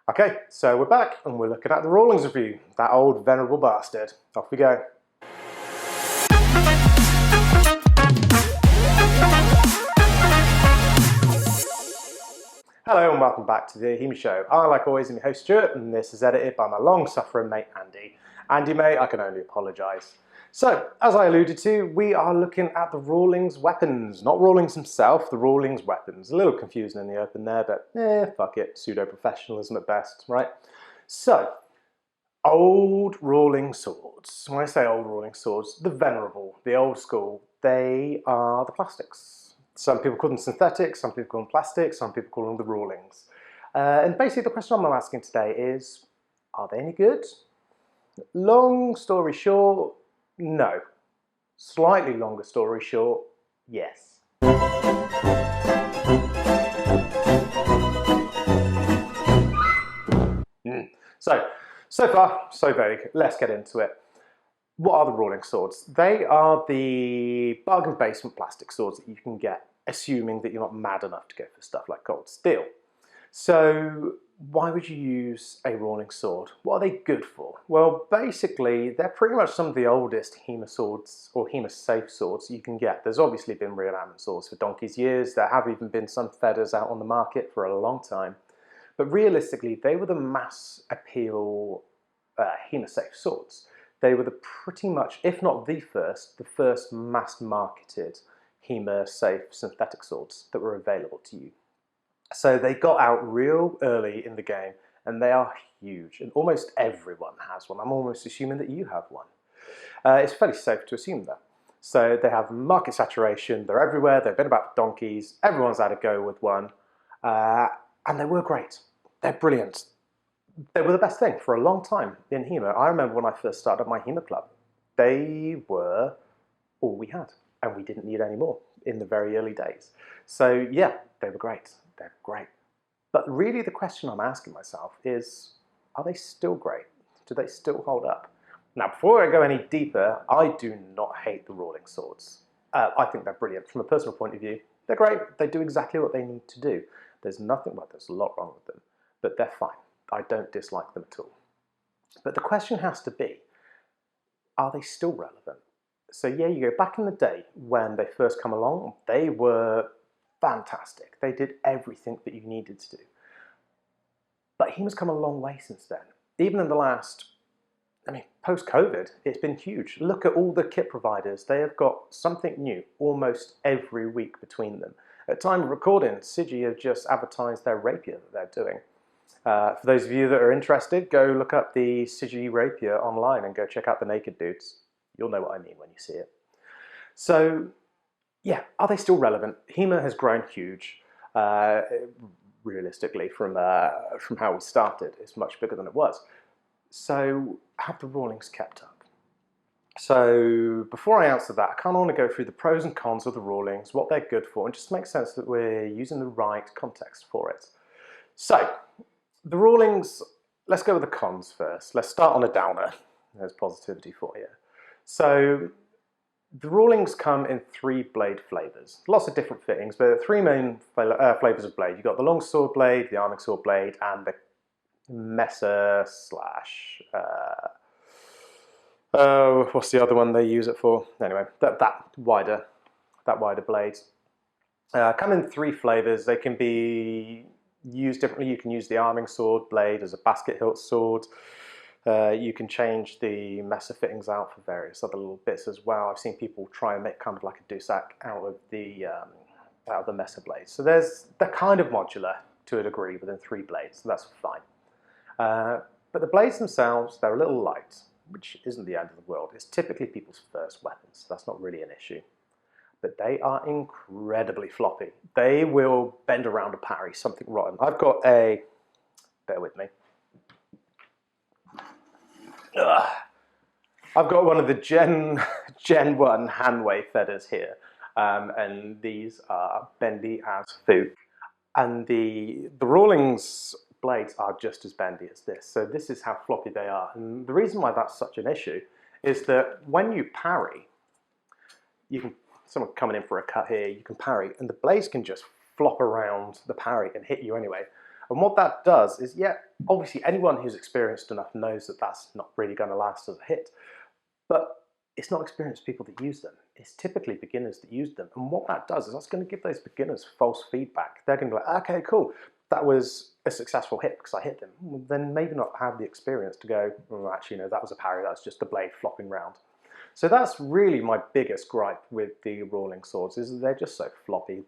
Okay, so we're back and we're looking at the Rawlings review, that old venerable bastard. Off we go. Hello and welcome back to the HEMA show. I, like always, am your host Stuart, and this is edited by my long-suffering mate Andy. Andy, mate, I can only apologise. So, as I alluded to, we are looking at the Rawlings weapons. Not Rawlings himself, the Rawlings weapons. A little confusing in the open there, but fuck it. Pseudo-professionalism at best, right? So, old Rawlings swords. When I say old Rawlings swords, the venerable, the old school, they are the plastics. Some people call them synthetic, some people call them plastic, some people call them the Rawlings. And basically the question I'm asking today is, are they any good? Long story short, no. Slightly longer story short, yes. So far, so vague. Let's get into it. What are the Rawlings swords? They are the bargain basement plastic swords that you can get, assuming that you're not mad enough to go for stuff like gold steel. So why would you use a Rawlings sword? What are they good for? Well, basically, they're pretty much some of the oldest HEMA swords, or HEMA safe swords you can get. There's obviously been real adamant swords for donkey's years. There have even been some feathers out on the market for a long time. But realistically, they were the mass appeal HEMA safe swords. They were pretty much, if not the first mass marketed HEMA safe synthetic swords that were available to you. So they got out real early in the game, and they are huge, and almost everyone has one. I'm almost assuming that you have one. It's fairly safe to assume that. So they have market saturation, they're everywhere, they've been about for donkeys, everyone's had a go with one, and they were great. They're brilliant. They were the best thing for a long time in HEMA. I remember when I first started my HEMA club, they were all we had, and we didn't need any more in the very early days. So yeah, they were great. They're great. But really the question I'm asking myself is, are they still great? Do they still hold up? Now, before I go any deeper, I do not hate the Rawlings swords. I think they're brilliant. From a personal point of view, they're great. They do exactly what they need to do. There's nothing, well, there's a lot wrong with them, but they're fine. I don't dislike them at all. But the question has to be, are they still relevant? So yeah, you go back in the day when they first come along, they were fantastic. They did everything that you needed to do. But HEMA's come a long way since then. Even in the last, post-COVID, it's been huge. Look at all the kit providers. They have got something new almost every week between them. At time of recording, Sigi have just advertised their rapier that they're doing. For those of you that are interested, go look up the Sigi rapier online and go check out the naked dudes. You'll know what I mean when you see it. So, yeah, are they still relevant? HEMA has grown huge, realistically, from how we started. It's much bigger than it was. So, have the Rawlings kept up? So, before I answer that, I kind of want to go through the pros and cons of the Rawlings, what they're good for, and just make sense that we're using the right context for it. So, the Rawlings, let's go with the cons first. Let's start on a downer. There's positivity for you. So the Rawlings come in 3 blade flavors. Lots of different fittings, but 3 main flavors of blade. You've got the long sword blade, the arming sword blade, and the Messer slash... what's the other one they use it for? Anyway, that wider blade. Come in 3 flavors. They can be used differently. You can use the arming sword blade as a basket hilt sword. You can change the Messer fittings out for various other little bits as well. I've seen people try and make kind of like a Dusak out of the Messer blade. So they're kind of modular to a degree within 3 blades, so that's fine. But the blades themselves, they're a little light, which isn't the end of the world. It's typically people's first weapons, so that's not really an issue. But they are incredibly floppy. They will bend around a parry, something rotten. I've got a, bear with me. Ugh. I've got one of the Gen 1 handwave feathers here, and these are bendy as food. And the Rawlings blades are just as bendy as this, so this is how floppy they are. And the reason why that's such an issue is that when you parry, you can, someone coming in for a cut here, you can parry, and the blades can just flop around the parry and hit you anyway. And what that does is, yeah, obviously anyone who's experienced enough knows that that's not really going to last as a hit. But it's not experienced people that use them. It's typically beginners that use them. And what that does is that's going to give those beginners false feedback. They're going to be like, okay, cool, that was a successful hit because I hit them. Well, then maybe not have the experience to go, well, actually, no, that was a parry, that was just the blade flopping round. So that's really my biggest gripe with the Rawlings Swords, is that they're just so floppy.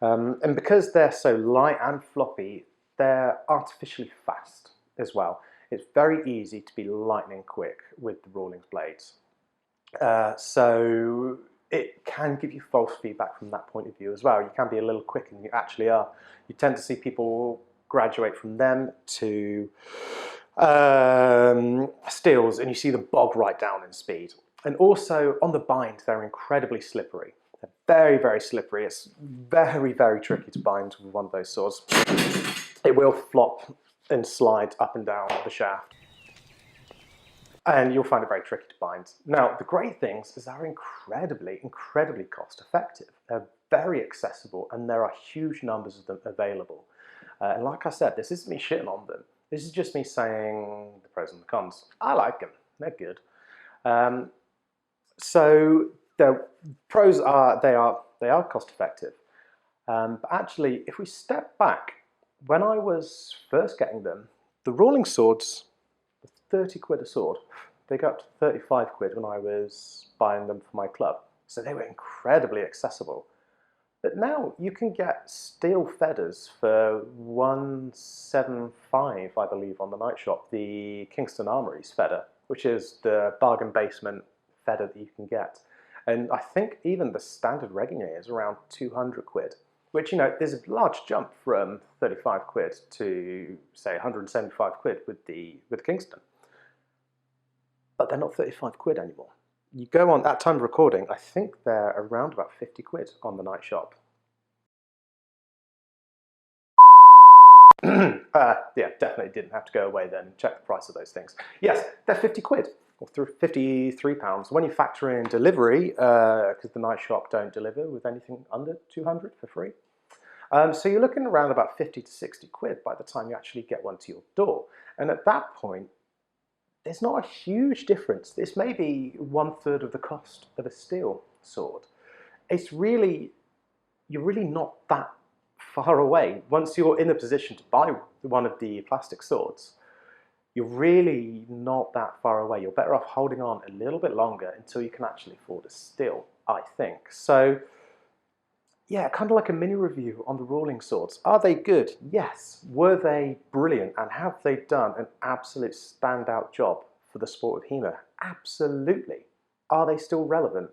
And because they're so light and floppy, they're artificially fast as well. It's very easy to be lightning quick with the Rawlings blades. So it can give you false feedback from that point of view as well. You can be a little quicker than you actually are. You tend to see people graduate from them to steels, and you see them bog right down in speed. And also on the bind, they're incredibly slippery. They're very, very slippery. It's very, very tricky to bind with one of those swords. It will flop and slide up and down the shaft, and you'll find it very tricky to bind. Now, the great things is they're incredibly, incredibly cost effective. They're very accessible, and there are huge numbers of them available. And like I said, this isn't me shitting on them. This is just me saying the pros and the cons. I like them. They're good. So the pros are they are cost effective. But actually, if we step back, when I was first getting them, the Rawlings Swords were 30 quid a sword. They got up to 35 quid when I was buying them for my club. So they were incredibly accessible. But now you can get steel feathers for 175, I believe, on the night shop. The Kingston Armories feather, which is the bargain basement feather that you can get. And I think even the standard Regnier is around 200 quid, which, you know, there's a large jump from 35 quid to, say, 175 quid with the Kingston. But they're not 35 quid anymore. You go on, at time of recording, I think they're around about 50 quid on the night shop. Yeah, definitely didn't have to go away then and check the price of those things. Yes, they're 50 quid, or £53. When you factor in delivery, because the night shop don't deliver with anything under 200 for free. So you're looking around about 50 to 60 quid by the time you actually get one to your door. And at that point, there's not a huge difference. This may be 1/3 of the cost of a steel sword. It's really, you're really not that far away. Once you're in a position to buy one of the plastic swords, you're really not that far away. You're better off holding on a little bit longer until you can actually afford a steel, I think. So yeah, kind of like a mini review on the Rawlings Swords. Are they good? Yes. Were they brilliant? And have they done an absolute standout job for the sport of HEMA? Absolutely. Are they still relevant?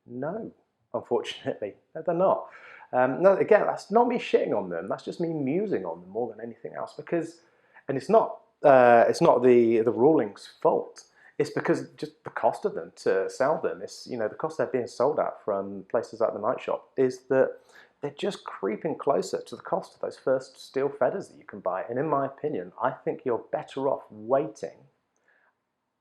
No, unfortunately. No, they're not. No, again, that's not me shitting on them. That's just me musing on them more than anything else. Because, and it's not the Rawlings' fault. It's because just the cost of them to sell them, it's, you know, the cost they're being sold at from places like the night shop is that they're just creeping closer to the cost of those first steel feathers that you can buy. And in my opinion, I think you're better off waiting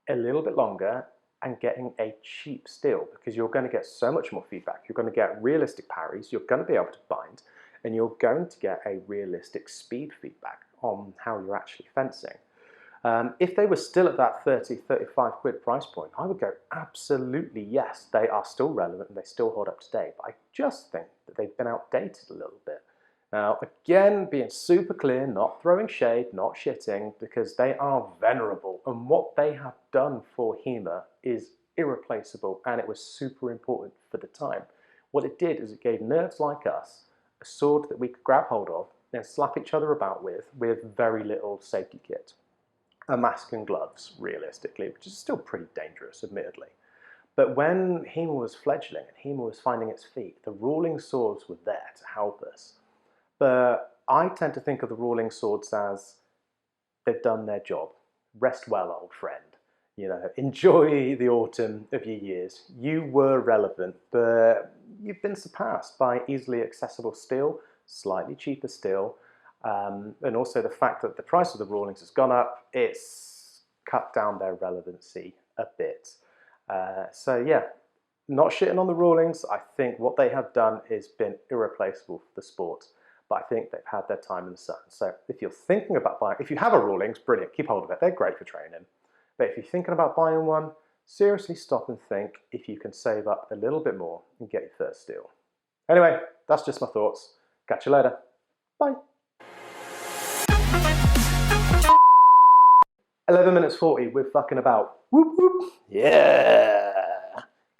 a little bit longer and getting a cheap steel, because you're going to get so much more feedback. You're going to get realistic parries, you're going to be able to bind, and you're going to get a realistic speed feedback on how you're actually fencing. If they were still at that 30, 35 quid price point, I would go absolutely yes, they are still relevant and they still hold up today. But I just think that they've been outdated a little bit. Now, again, being super clear, not throwing shade, not shitting, because they are venerable. And what they have done for HEMA is irreplaceable, and it was super important for the time. What it did is it gave nerds like us a sword that we could grab hold of and slap each other about with very little safety kit. A mask and gloves, realistically, which is still pretty dangerous, admittedly. But when HEMA was fledgling and HEMA was finding its feet, the Rawlings Swords were there to help us. But I tend to think of the Rawlings Swords as they've done their job. Rest well, old friend. You know, enjoy the autumn of your years. You were relevant, but you've been surpassed by easily accessible steel, slightly cheaper steel, and also the fact that the price of the Rawlings has gone up, it's cut down their relevancy a bit. So yeah, not shitting on the Rawlings. I think what they have done has been irreplaceable for the sport. but I think they've had their time in the sun. So if you're thinking about buying, if you have a Rawlings, brilliant, keep hold of it. They're great for training. But if you're thinking about buying one, seriously stop and think if you can save up a little bit more and get your first steal. Anyway, that's just my thoughts. Catch you later. Bye. 11 minutes 40, we're fucking about. Whoop, whoop. Yeah.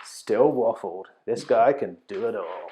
Still waffled. This guy can do it all.